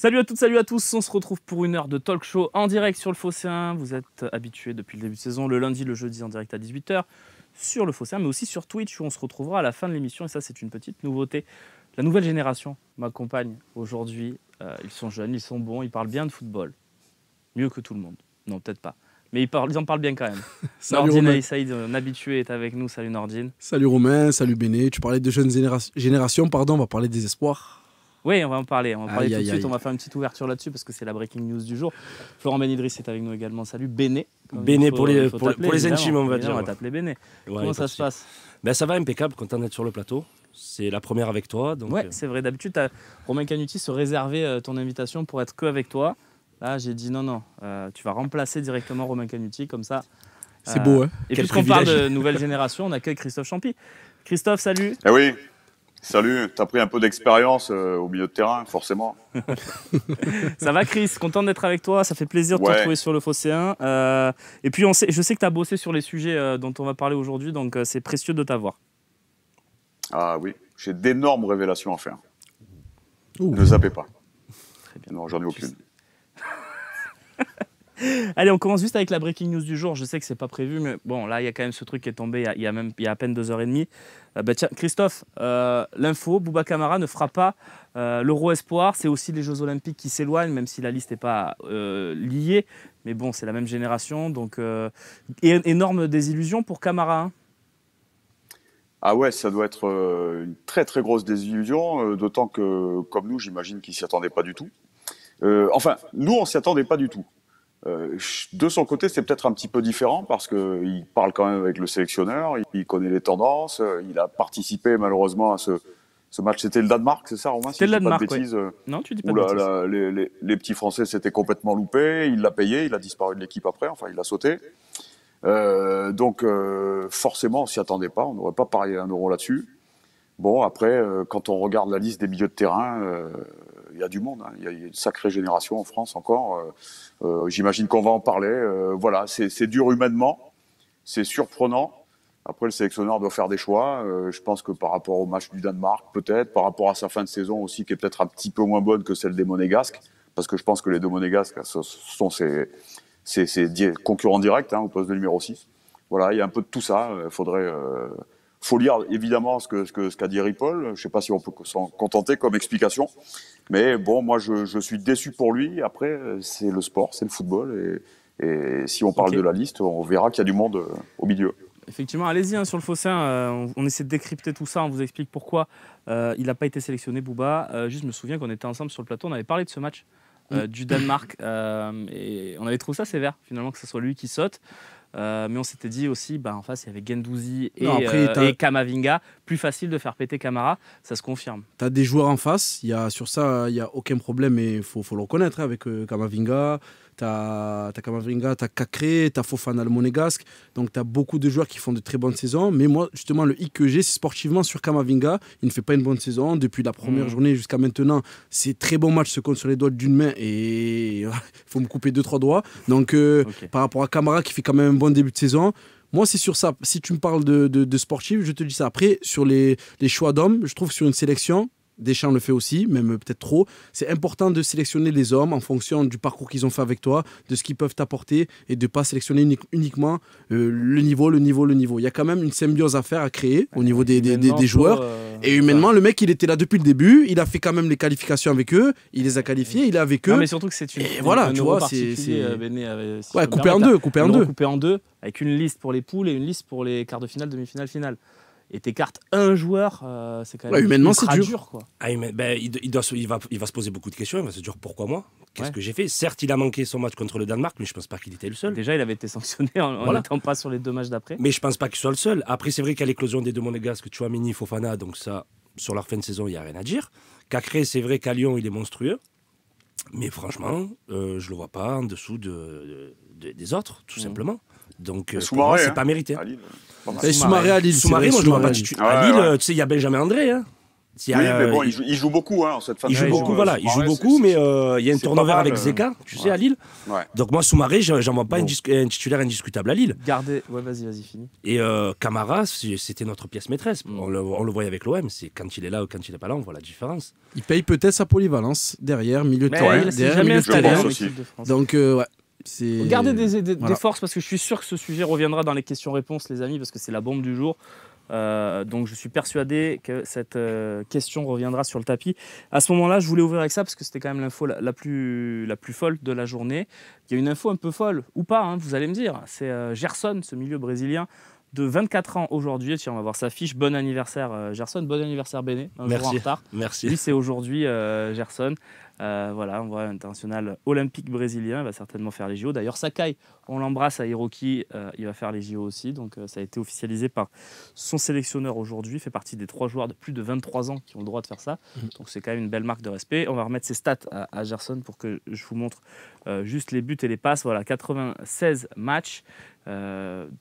Salut à toutes, salut à tous, on se retrouve pour une heure de talk show en direct sur le Phocéen. Vous êtes habitués depuis le début de saison, le lundi, le jeudi en direct à 18h sur le Phocéen, mais aussi sur Twitch où on se retrouvera à la fin de l'émission. Et ça, c'est une petite nouveauté. La nouvelle génération m'accompagne aujourd'hui. Ils sont jeunes, ils sont bons, ils parlent bien de football. Mieux que tout le monde. Non, peut-être pas. Mais ils en parlent bien quand même. Nordine Aïsaïd, un habitué, est avec nous. Salut Nordine. Salut Romain, salut Béné. Tu parlais de jeunes générations, on va parler des espoirs. Oui, on va en parler. On va parler tout de suite. On va faire une petite ouverture là-dessus parce que c'est la breaking news du jour. Florent Ben Idriss est avec nous également. Salut Béné. Béné pour les intimes, on va dire. On va t'appeler Béné. Ouais, comment ça se passe? Ça va impeccable, content d'être sur le plateau. C'est la première avec toi. Donc... Ouais, c'est vrai. D'habitude, Romain Canuti se réservait ton invitation pour être que avec toi. Là, j'ai dit non, tu vas remplacer directement Romain Canuti comme ça. C'est beau, hein. Et puisqu'on parle de nouvelle génération, on accueille Christophe Champy. Christophe, salut. Eh oui, salut. T'as pris un peu d'expérience au milieu de terrain, forcément. Ça va, Chris? Content d'être avec toi. Ça fait plaisir de te retrouver sur le Phocéen. Et puis, je sais que tu as bossé sur les sujets dont on va parler aujourd'hui, donc c'est précieux de t'avoir. Ah oui, j'ai d'énormes révélations à faire. Ouh. Ne zappez pas. Très bien. Non, j'en ai aucune. Allez, on commence juste avec la breaking news du jour. Je sais que c'est pas prévu, mais bon, là, il y a quand même ce truc qui est tombé il y a à peine 2h30. Tiens, Christophe, l'info, Bouba Camara ne fera pas l'Euro Espoir. C'est aussi les Jeux Olympiques qui s'éloignent, même si la liste n'est pas liée. Mais bon, c'est la même génération. Donc, énorme désillusion pour Camara. Hein. Ah ouais, ça doit être une très très grosse désillusion, d'autant que, comme nous, j'imagine qu'il ne s'y attendait pas du tout. Enfin, nous, on ne s'y attendait pas du tout. De son côté, c'est peut-être un petit peu différent parce qu'il parle quand même avec le sélectionneur, il connaît les tendances, il a participé malheureusement à ce match. C'était le Danemark, c'est ça, Romain? C'était le Danemark, pas de bêtises, Non, tu dis pas de bêtises. Les petits Français s'étaient complètement loupés, il l'a payé, il a disparu de l'équipe après, enfin il a sauté. Donc forcément, on s'y attendait pas, on n'aurait pas parié un euro là-dessus. Bon, après, quand on regarde la liste des milieux de terrain, il y a du monde, hein. Il y a une sacrée génération en France encore. J'imagine qu'on va en parler. Voilà, c'est dur humainement, c'est surprenant. Après, le sélectionneur doit faire des choix. Je pense que par rapport au match du Danemark, peut-être, par rapport à sa fin de saison aussi, qui est peut-être un petit peu moins bonne que celle des Monégasques, parce que je pense que les deux Monégasques sont ses concurrents directs au poste de numéro 6. Voilà, il y a un peu de tout ça. Faut lire évidemment ce qu'a dit Ripoll. Je ne sais pas si on peut s'en contenter comme explication. Mais bon, moi, je suis déçu pour lui. Après, c'est le sport, c'est le football. Et si on parle de la liste, on verra qu'il y a du monde au milieu. Effectivement, allez-y sur le Phocéen. On essaie de décrypter tout ça. On vous explique pourquoi il n'a pas été sélectionné, Bouba. Juste, je me souviens qu'on était ensemble sur le plateau. On avait parlé de ce match du Danemark. Et on avait trouvé ça sévère, finalement, que ce soit lui qui saute. Mais on s'était dit aussi, en face, il y avait Guendouzi et Camavinga. Plus facile de faire péter Camara, ça se confirme. Tu as des joueurs en face, sur ça, il n'y a aucun problème, mais il faut le reconnaître avec Camavinga. Tu as Camavinga, tu as Kakré, tu as Fofana le Monégasque. Donc tu as beaucoup de joueurs qui font de très bonnes saisons. Mais moi, justement, le hic que j'ai, c'est sportivement sur Camavinga. Il ne fait pas une bonne saison. Depuis la première journée jusqu'à maintenant, c'est très bon match, se compte sur les doigts d'une main et il faut me couper 2-3 doigts. Donc par rapport à Camara qui fait quand même un bon début de saison, moi, c'est sur ça. Si tu me parles de sportif, je te dis ça. Après, sur les choix d'hommes, je trouve sur une sélection, Deschamps le fait aussi, même peut-être trop. C'est important de sélectionner les hommes en fonction du parcours qu'ils ont fait avec toi, de ce qu'ils peuvent t'apporter et de ne pas sélectionner uniquement le niveau. Il y a quand même une symbiose à faire, à créer au niveau des joueurs. Et humainement, le mec, il était là depuis le début. Il a fait quand même les qualifications avec eux. Il les a qualifiés. Il est avec eux. Non, mais surtout que c'est une voilà, tu vois, c'est coupé en deux. Coupé en deux, avec une liste pour les poules et une liste pour les quarts de finale, demi-finale, finale. Et t'écartes un joueur, c'est quand même humainement, c'est dur. Quoi. Il va se poser beaucoup de questions. Il va se dire pourquoi moi? Qu'est-ce que j'ai fait? Certes, il a manqué son match contre le Danemark, mais je pense pas qu'il était le seul. Déjà, il avait été sanctionné en n'étant pas sur les 2 matchs d'après. Mais je pense pas qu'il soit le seul. Après, c'est vrai qu'à l'éclosion des deux Monégasques, Tchouaméni, Fofana, donc ça, sur leur fin de saison, il n'y a rien à dire. Kakré, c'est vrai qu'à Lyon, il est monstrueux. Mais franchement, je le vois pas en dessous des autres, tout simplement. Donc, pour moi, c'est pas mérité. Soumaré à Lille. Soumaré, moi, je le vois pas. À Lille, tu sais, il y a Benjamin André. Hein. s'il y Oui, a, mais bon, il joue beaucoup en cette fin de il joue saison. beaucoup, voilà, il joue beaucoup, mais il y a un c'est turnover pas mal, avec Zeka, tu sais, ouais. à Lille. Ouais. Donc moi, Soumaré, j'en vois pas Bon. un titulaire indiscutable à Lille. Gardez. Ouais, vas-y, fini. Et Camara, c'était notre pièce maîtresse. Mm. On le voyait avec l'OM. C'est quand il est là ou quand il n'est pas là, on voit la différence. Il paye peut-être sa polyvalence derrière, milieu de Mais terrain. il s'est derrière, jamais milieu de installé pense en terrain. aussi. équipe de France. Donc, ouais. C'est... Gardez des Voilà. forces parce que je suis sûr que ce sujet reviendra dans les questions-réponses, les amis, parce que c'est la bombe du jour. Donc je suis persuadé que cette question reviendra sur le tapis. À ce moment-là, je voulais ouvrir avec ça parce que c'était quand même l'info la plus folle de la journée. Il y a une info un peu folle, ou pas, hein, vous allez me dire. C'est Gerson, ce milieu brésilien de 24 ans aujourd'hui. Tiens, on va voir sa fiche. Bon anniversaire Gerson, bon anniversaire Béné, un jour en retard. Merci. Lui, c'est aujourd'hui Gerson. Voilà, on voit international olympique brésilien, il va certainement faire les JO. D'ailleurs, Sakai, on l'embrasse à Hiroki, il va faire les JO aussi. Donc, ça a été officialisé par son sélectionneur aujourd'hui. Il fait partie des 3 joueurs de plus de 23 ans qui ont le droit de faire ça. Donc, c'est quand même une belle marque de respect. On va remettre ses stats à Gerson pour que je vous montre juste les buts et les passes. Voilà, 96 matchs,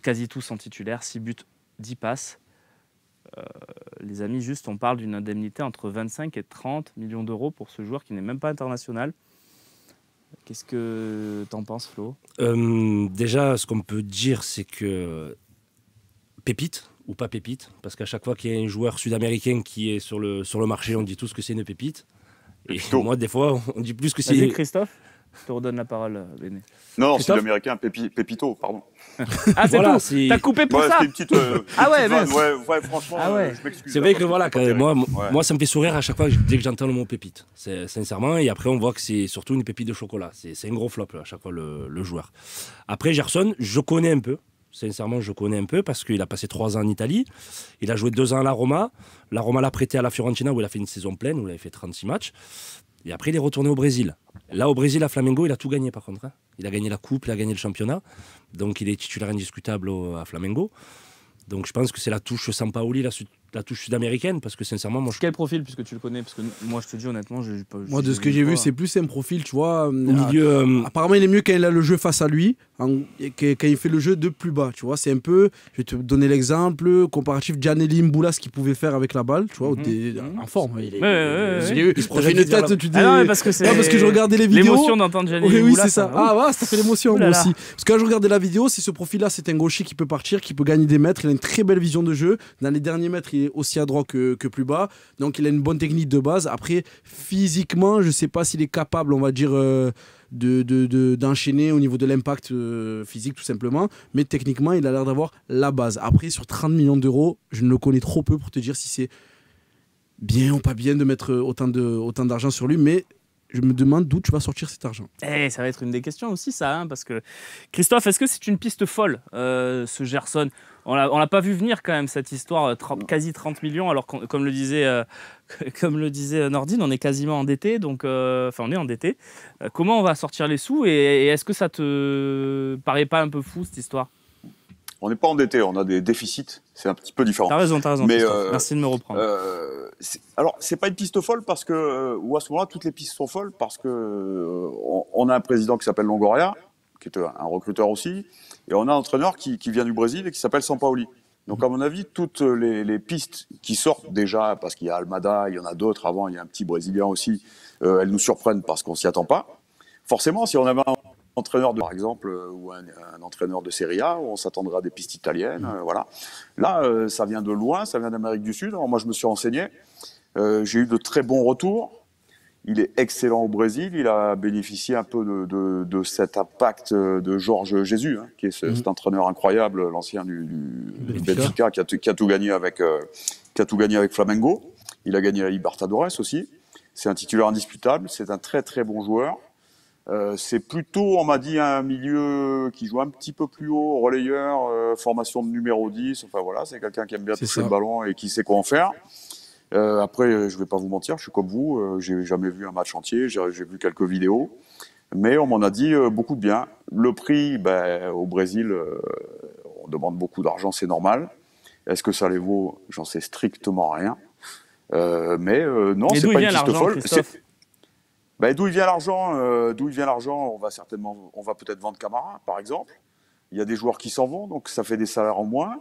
quasi tous en titulaire, 6 buts, 10 passes. Les amis, juste, on parle d'une indemnité entre 25 et 30 millions d'euros pour ce joueur qui n'est même pas international. Qu'est-ce que t'en penses, Flo? Déjà, ce qu'on peut dire, c'est que pépite ou pas pépite, parce qu'à chaque fois qu'il y a un joueur sud-américain qui est sur le marché, on dit tous que c'est une pépite. Et moi, des fois, on dit plus que Vas-y, c'est... Christophe, je te redonne la parole, Béné. Non, c'est Christophe l'américain Pépito, pardon. Ah, c'est Voilà, tout. c'est- T'as coupé pour ça. C'était une petite. Ah ouais, vanne. mince. Ouais, franchement, Ah ouais. je m'excuse. C'est vrai hein, que voilà, parce c'est pas terrible. Ouais. moi ça me fait sourire à chaque fois dès que j'entends le mot pépite, sincèrement. Et après on voit que c'est surtout une pépite de chocolat. C'est un gros flop là, à chaque fois le joueur. Après Gerson, je connais un peu. Sincèrement, je connais un peu parce qu'il a passé 3 ans en Italie. Il a joué 2 ans à la Roma. La Roma l'a prêté à la Fiorentina où il a fait une saison pleine, où il avait fait 36 matchs. Et après, il est retourné au Brésil. Là, au Brésil, à Flamengo, il a tout gagné par contre. Hein. Il a gagné la coupe, il a gagné le championnat. Donc, il est titulaire indiscutable à Flamengo. Donc, je pense que c'est la touche Sampaoli, la touche sud-américaine. Parce que sincèrement, moi, Quel profil, puisque tu le connais? Parce que moi, je te dis honnêtement, Moi, de ce que j'ai vu, c'est plus un profil, tu vois. au milieu. Apparemment, il est mieux quand il a le jeu face à lui, et quand il fait le jeu de plus bas, tu vois. C'est un peu, je vais te donner l'exemple comparatif Gianelli Mboulas, ce qu'il pouvait faire avec la balle, tu vois, en forme. Il il se t'as fait une projette vers tête, tu dis. Ah non, mais parce que c'est Non, parce que je regardais les vidéos. l'émotion d'entendre Gianni Oui, Boulas, c'est ça. Ah, ouais, ça fait l'émotion, Ouh moi là là. aussi. Parce que quand je regardais la vidéo, c'est ce profil-là, c'est un gaucher qui peut partir, qui peut gagner des mètres. Il a une très belle vision de jeu. Dans les derniers mètres, il est aussi adroit que plus bas. Donc, il a une bonne technique de base. Après, physiquement, je ne sais pas s'il est capable, on va dire, d'enchaîner au niveau de l'impact physique, tout simplement. Mais techniquement, il a l'air d'avoir la base. Après, sur 30 millions d'euros, je ne le connais trop peu pour te dire si c'est bien ou pas bien de mettre autant d'argent sur lui. Mais je me demande d'où tu vas sortir cet argent. Ça va être une des questions aussi, ça, hein, parce que Christophe, est-ce que c'est une piste folle, ce Gerson? On l'a pas vu venir quand même cette histoire, quasi 30 millions, alors comme le disait Nordine, on est quasiment endetté, donc enfin on est endetté. Comment on va sortir les sous et est-ce que ça te paraît pas un peu fou cette histoire? On n'est pas endetté, on a des déficits. C'est un petit peu différent. T'as raison, Mais, Christophe. Merci de me reprendre. Alors, c'est pas une piste folle parce que, ou à ce moment-là, toutes les pistes sont folles parce que on a un président qui s'appelle Longoria, qui est un recruteur aussi, et on a un entraîneur qui vient du Brésil et qui s'appelle Sampaoli. Donc, à mon avis, toutes les pistes qui sortent déjà, parce qu'il y a Almada, il y en a d'autres avant, il y a un petit Brésilien aussi, elles nous surprennent parce qu'on s'y attend pas. Forcément, si on avait un entraîneur, par exemple, ou un entraîneur de Serie A, on s'attendra à des pistes italiennes, voilà. Là, ça vient de loin, ça vient d'Amérique du Sud. Alors, moi, je me suis renseigné. J'ai eu de très bons retours. Il est excellent au Brésil. Il a bénéficié un peu de cet impact de Georges Jesus, hein, qui est cet entraîneur incroyable, l'ancien du Benfica, qui a tout gagné avec Flamengo. Il a gagné la Libertadores aussi. C'est un titulaire indisputable. C'est un très très bon joueur. C'est plutôt, on m'a dit, un milieu qui joue un petit peu plus haut, relayeur, formation de numéro 10. Enfin voilà, c'est quelqu'un qui aime bien toucher le ballon et qui sait quoi en faire. Après, je vais pas vous mentir, je suis comme vous, j'ai jamais vu un match entier, j'ai vu quelques vidéos, mais on m'en a dit beaucoup de bien. Le prix, au Brésil, on demande beaucoup d'argent, c'est normal. Est-ce que ça les vaut? J'en sais strictement rien. Mais non, c'est pas une piste folle. D'où il vient l'argent on va peut-être vendre Camara, par exemple. Il y a des joueurs qui s'en vont, donc ça fait des salaires en moins.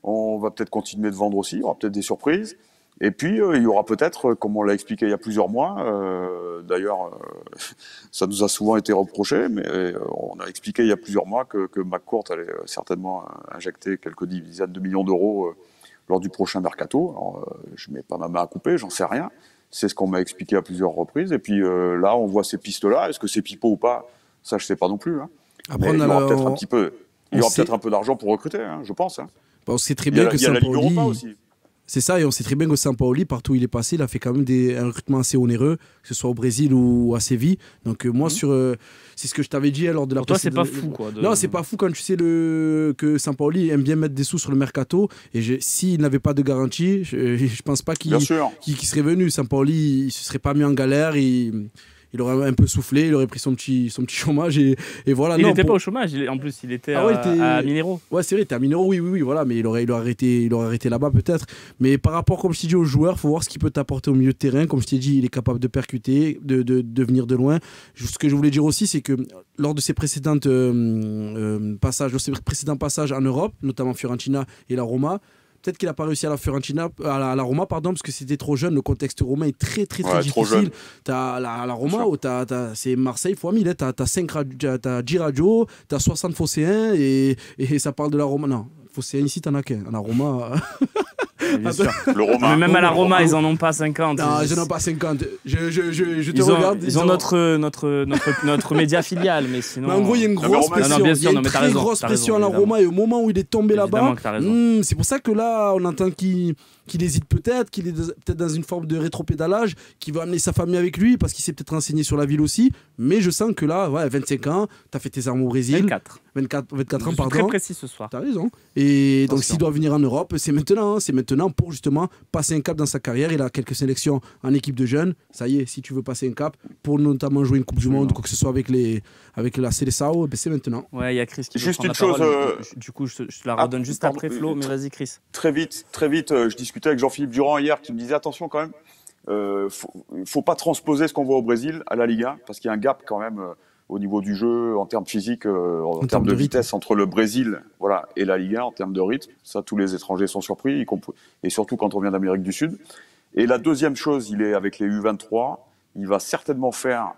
On va peut-être continuer de vendre aussi, il y aura peut-être des surprises. Et puis, il y aura peut-être, comme on l'a expliqué il y a plusieurs mois, d'ailleurs, ça nous a souvent été reproché, mais on a expliqué il y a plusieurs mois que McCourt allait certainement injecter quelques dizaines de millions d'euros lors du prochain mercato. Alors, je ne mets pas ma main à couper, j'en sais rien. C'est ce qu'on m'a expliqué à plusieurs reprises. Et puis là, on voit ces pistes-là. Est-ce que c'est pipeau ou pas? Ça, je ne sais pas non plus. Hein. Après, il y aura peut-être un peu d'argent pour recruter, hein, je pense. Hein. On sait très bien que il y a la Ligue Sampaoli... Europa aussi. C'est ça, et on sait très bien que Sampaoli, partout où il est passé, il a fait quand même un recrutement assez onéreux, que ce soit au Brésil ou à Séville. Donc moi, c'est ce que je t'avais dit lors de la... Pour toi, c'est pas fou, quoi. Non, c'est pas fou quand tu sais que Sampaoli aime bien mettre des sous sur le mercato. Et s'il n'avait pas de garantie, je pense pas qu'il serait venu. Sampaoli, il se serait pas mis en galère. Il aurait un peu soufflé, il aurait pris son petit chômage et voilà. Il n'était pas au chômage, en plus il était à Minero. Ouais, c'est vrai, il était à Minero, oui, voilà, mais il aurait arrêté là-bas peut-être. Mais par rapport, comme je t'ai dit, aux joueurs, il faut voir ce qu'il peut t'apporter au milieu de terrain. Comme je t'ai dit, il est capable de percuter, de venir de loin. Ce que je voulais dire aussi, c'est que lors de ses précédents passages en Europe, notamment Fiorentina et la Roma, peut-être qu'il n'a pas réussi à la Roma, parce que c'était trop jeune. Le contexte romain est très difficile. T'as la Roma, où c'est Marseille fois 1000. T'as 10 radios, t'as 60 phocéens et ça parle de la Roma. Non, phocéens ici, t'en as qu'un. La Roma... Bien sûr. Mais même à la Roma, ils en ont pas 50. Non, ils en ont pas 50. Je te regarde. Ils ont notre média filial, mais sinon. Mais en gros, il y a une grosse pression. Il y a une très grosse pression à la Roma, et au moment où il est tombé là-bas, c'est pour ça que là, on entend qu'il hésite peut-être, qu'il est peut-être dans une forme de rétropédalage, qu'il va amener sa famille avec lui parce qu'il s'est peut-être renseigné sur la ville aussi. Mais je sens que là, 25 ans, t'as fait tes armes au Brésil. 24 ans, pardon. Très précis ce soir. T'as raison. Et donc, s'il doit venir en Europe, c'est maintenant pour justement passer un cap dans sa carrière. Il a quelques sélections en équipe de jeunes. Ça y est, si tu veux passer un cap pour notamment jouer une Coupe du Monde ou quoi que ce soit avec la Seleção, c'est maintenant. Ouais, il y a Chris qui juste veut prendre la parole. Du coup, je te la redonne juste après, Flo. Mais vas-y, Chris. Très vite, je discutais avec Jean-Philippe Durand hier qui me disait attention quand même, faut pas transposer ce qu'on voit au Brésil à la Liga parce qu'il y a un gap quand même au niveau du jeu, en termes physiques, en termes de vitesse entre le Brésil et la Liga, en termes de rythme. Ça, tous les étrangers sont surpris, et surtout quand on vient d'Amérique du Sud. Et la deuxième chose, il est avec les U23. Il va certainement faire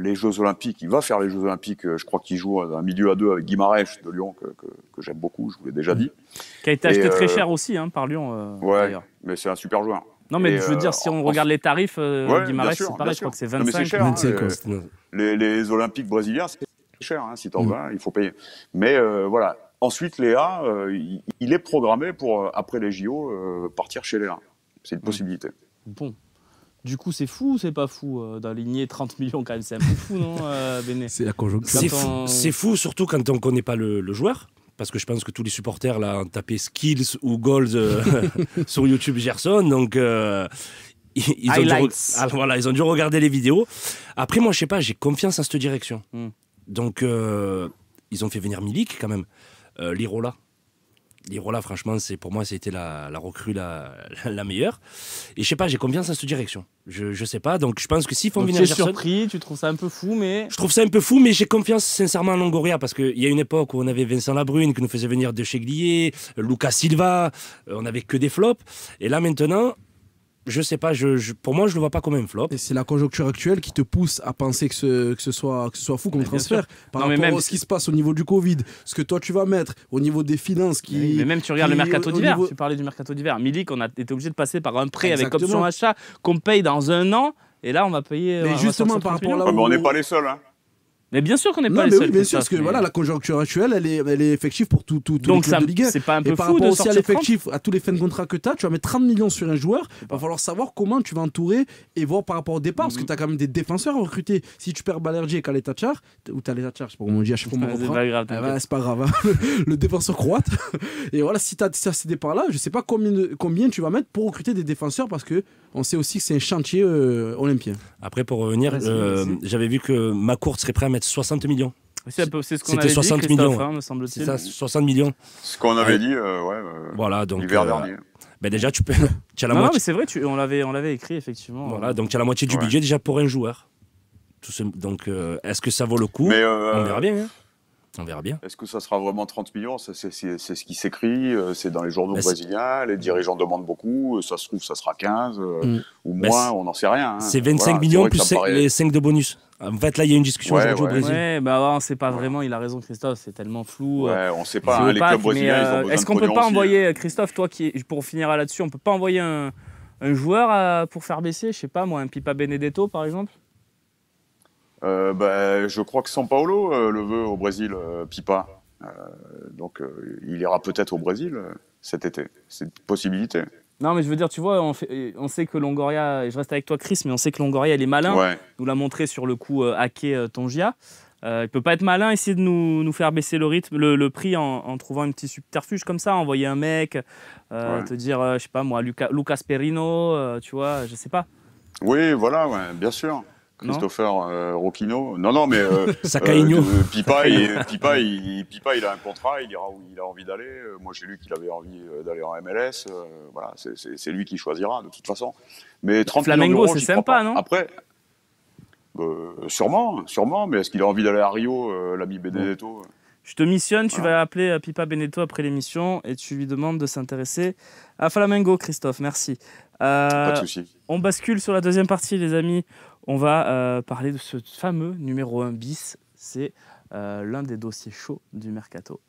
les Jeux Olympiques. Il va faire les Jeux Olympiques. Je crois qu'il joue un milieu à deux avec Guimarães de Lyon, que j'aime beaucoup, je vous l'ai déjà dit. Qui a été acheté très cher aussi par Lyon. Ouais, mais c'est un super joueur. Non, mais je veux dire, si on regarde les tarifs, Guimarães, c'est pareil, je crois que c'est 25. Mais c'est cher, les Olympiques brésiliens, c'est cher. Si t'en veux, il faut payer. Mais voilà. Ensuite, Léa, il est programmé pour, après les JO, partir chez Léa. C'est une possibilité. Bon. Du coup, c'est fou ou c'est pas fou d'aligner 30 millions quand même? C'est un peu fou, non, Béné? C'est la conjoncture. C'est fou, surtout quand on connaît pas le joueur. Parce que je pense que tous les supporters là, ont tapé skills ou goals sur YouTube Gerson. Donc, ils ont dû regarder les vidéos. Après, moi, je sais pas, j'ai confiance en cette direction. Donc, ils ont fait venir Milik quand même. Lirola, franchement, pour moi, c'était la recrue la meilleure. Et je sais pas, j'ai confiance en cette direction. Je sais pas, donc je pense que s'ils font venir Gerson... Tu es surpris, tu trouves ça un peu fou, mais... Je trouve ça un peu fou, mais j'ai confiance sincèrement en Longoria, parce qu'il y a une époque où on avait Vincent Labrune qui nous faisait venir de Cheglier, Lucas Silva, on n'avait que des flops. Et là, maintenant... Je sais pas, pour moi, je le vois pas comme un flop. Et c'est la conjoncture actuelle qui te pousse à penser que ce soit fou comme transfert. Par rapport à ce qui se passe au niveau du Covid, ce que toi tu vas mettre, au niveau des finances. Mais même tu regardes le mercato d'hiver, tu parlais du mercato d'hiver. Milik, on a été obligé de passer par un prêt avec option achat qu'on paye dans un an. Et là, on va payer. Mais justement, par rapport à là où... Mais on n'est pas les seuls. Mais bien sûr qu'on n'est pas les seuls. Oui, bien sûr, parce que voilà, la conjoncture actuelle, elle est effective pour tout les clubs de Ligue 1. C'est pas un peu et par fou rapport de aussi à l'effectif, à tous les fins de contrat que tu as vas mettre 30 millions sur un joueur. Il va falloir savoir comment tu vas entourer et voir par rapport au départ, parce que tu as quand même des défenseurs à recruter. Si tu perds Balerdi et Kaletachar, ou Kaletachar, je sais pas comment on dit à chaque fois, c'est pas grave, le défenseur croate. Et voilà, si tu as ces départs-là, je sais pas combien tu vas mettre pour recruter des défenseurs, parce que on sait aussi que c'est un chantier olympien. Après, pour revenir, j'avais vu que McCourt serait prêt à mettre 60 millions. C'est ce qu'on avait dit, 60 millions, me semble-t-il. C'est ça, 60 millions. Ce qu'on avait dit, voilà, donc, l'hiver dernier. Ben déjà, tu as la moitié. Non, mais c'est vrai, on l'avait écrit, effectivement. Voilà, donc tu as la moitié du budget déjà pour un joueur. Donc, est-ce que ça vaut le coup? On verra bien. On verra bien. Est-ce que ça sera vraiment 30 millions? C'est ce qui s'écrit, c'est dans les journaux Bah, brésiliens, les dirigeants demandent beaucoup, ça se trouve, ça sera 15 ou Bah, moins, on n'en sait rien. Hein. C'est 25 Voilà, millions vrai que plus ça paraît- les 5 de bonus. En fait, là, il y a une discussion Ouais, aujourd'hui au ouais. Brésil. Ouais, bah ouais, on sait pas Ouais. vraiment, il a raison Christophe, c'est tellement flou. Ouais, on sait Je pas, hein, veux les pas, clubs mais, brésiliens, ils ont besoin est-ce de qu'on peut pognon pas aussi. envoyer, Christophe, toi pour finir là-dessus, on peut pas envoyer un joueur pour faire baisser, je sais pas moi, un Pipa Benedetto par exemple? Je crois que São Paulo le veut au Brésil, Pipa. Donc il ira peut-être au Brésil cet été. C'est une possibilité. Non mais je veux dire, tu vois, on sait que Longoria, et je reste avec toi Chris, mais on sait que Longoria il est malin, Ouais. nous l'a montré sur le coup hacké Tongia. Il peut pas être malin, essayer de nous faire baisser le rythme, le prix en trouvant un petit subterfuge comme ça, envoyer un mec, Ouais. te dire, je sais pas moi, Lucas Perino, tu vois, je sais pas. Oui, voilà, ouais, bien sûr. Non. Christopher Rocchino. Non, mais Sacaïno. Pipa, il a un contrat, il ira où il a envie d'aller. Moi, j'ai lu qu'il avait envie d'aller en MLS. Voilà, c'est lui qui choisira de toute façon. Mais 30 millions Flamengo, d'euros, c'est j'y crois sympa, pas. non? Après, sûrement. Mais est-ce qu'il a envie d'aller à Rio, l'ami Benedetto? Je te missionne, tu Voilà. vas appeler Pipa Benedetto après l'émission et tu lui demandes de s'intéresser à Flamengo, Christophe, merci. Pas de souci. On bascule sur la deuxième partie, les amis. On va parler de ce fameux numéro 1 bis. C'est l'un des dossiers chauds du Mercato.